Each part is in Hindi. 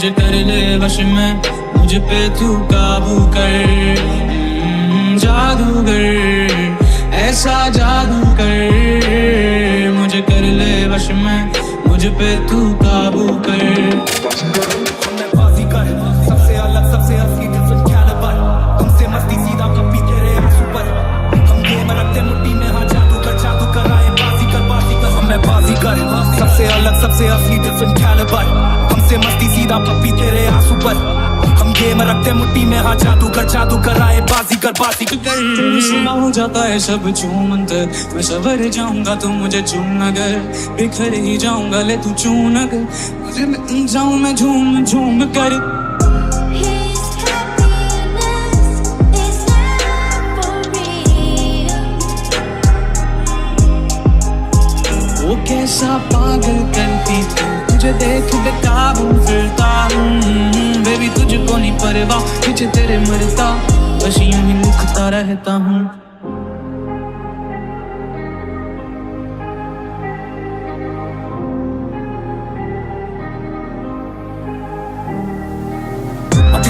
मुझे कर ले वश में, मुझ पे तू काबू कर। जादूगर ऐसा जादू कर, मुझे कर ले वश में, मुझ पे तू काबू कर। मैं बाजीगर सबसे अलग सबसे असली डिफरेंट कैलिबर, हमसे मस्ती सीधा कभी तेरे आंसू पर। हम गेम रखते मुट्ठी में, हाँ जादू कर आए बाजीगर। मैं बाजीगर सबसे अलग सबसे असली डिफरेंट कैलिबर, हमसे मस्ती सीधा कभी तेरे आंसू पर। हम गेम रखते मुट्ठी में, हाँ जादू कर आए बाजीगर। सुना हो जाता है सब चूमंत, मैं सवर जाऊंगा तू मुझे चूम अगर, बिखर ही जाऊंगा ले तू चून अगर, मुझे मिल जाऊं मैं झूम झूम कर। वो कैसा पागल करती तू, तुझे देख बेकाबू फिरता हूँ। बेबी तुझको नहीं परवाह, पीछे तेरे मरता, बस यूं ही लिखता रहता हूँ।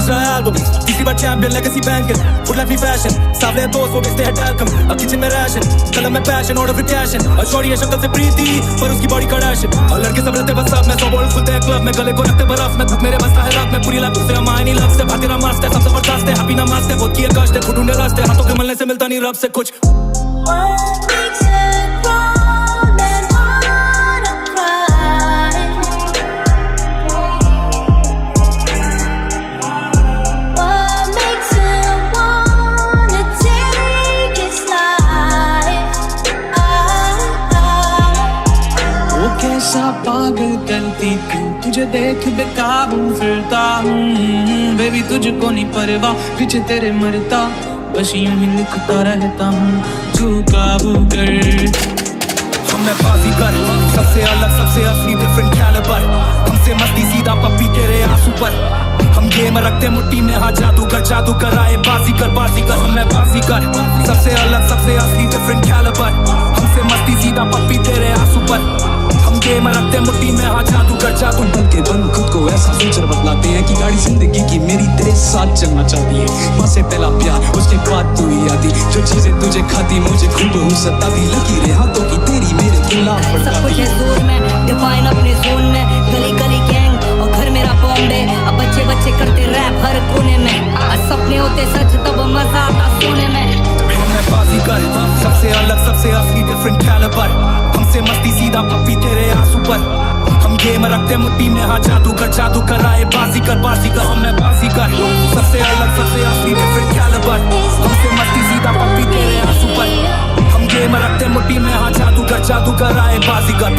album, तीसरी बार champion legacy banker, full life fashion, सावले दोस्त वो बेचते हैं टैल्कम, अब किचन में राशन, कलम में पैशन और रिटेशन, और शॉर्टी है शक्ल से प्रीति पर उसकी बॉडी कड़ाशन, और लड़के सब रहते बस साथ में, सौ बॉल खुलते हैं क्लब में, गले को रखते बर्फ में, धूप मेरे बसता है रात में, पूरी लाइफ से हमारे नहीं लग से, भाती ना मस्त है, सब जबरदस्त है, हैप्पी ना मस्त है, बहुत किए कष्ट है, खुद ढूंढे रास्ते, हाथों के मलने से मिलता नहीं रब से कुछ। कैसा पागल करती तू, तुझे देख बेकाबू फिरता हूँ। बेबी तुझको नहीं परवाह, पीछे तेरे मरता, बस यूं ही लिखता रहता हूँ। तू काबू कर। मैं बाजीगर सबसे अलग सबसे असली डिफरेंट कैलिबर, हमसे मस्ती सीधा पप्पी तेरे आंसू पर। हम गेम रखते मुट्ठी में, हाँ जादू कर आए बाजीगर। मैं बाजीगर सबसे अलग सबसे असली डिफरेंट कैलिबर, हमसे मस्ती सीधा पप्पी तेरे आंसू पर। हम गेम रखते मुट्ठी में, हाँ जादू बन के बन खुद को ऐसा फ्यूचर बतलाते हैं कि गाड़ी जिंदगी की मेरी तेरे साथ चलना चाहती है। माँ से पहला प्यार, उसके बाद तू ही आती, जो चीजें तुझे खाती मुझे खूब हो सताती, लकीरें हाथों की तेरी मेरे खिलाफ सब कुछ है जोर में, डिफाइन अपने जोन में, गली गली गैंग और घर मेरा बॉम्बे। अब बच्चे बच्चे करते रैप हर कोने में, आज सपने होते सच तब मजा आता सोने में। मैं बाजीगर सबसे अलग सबसे असली डिफरेंट कैलिबर, हमसे मस्ती सीधा पप्पी तेरे आंसू पर। हम गेम रखते मुट्ठी में, हाँ जादू कर आए बाजीगर। मैं बाजीगर सबसे अलग सबसे असली डिफरेंट कैलिबर, हमसे मस्ती सीधा पप्पी तेरे आंसू पर। हम गेम रखते मुट्ठी में, हाँ जादू कर आए बाजीगर।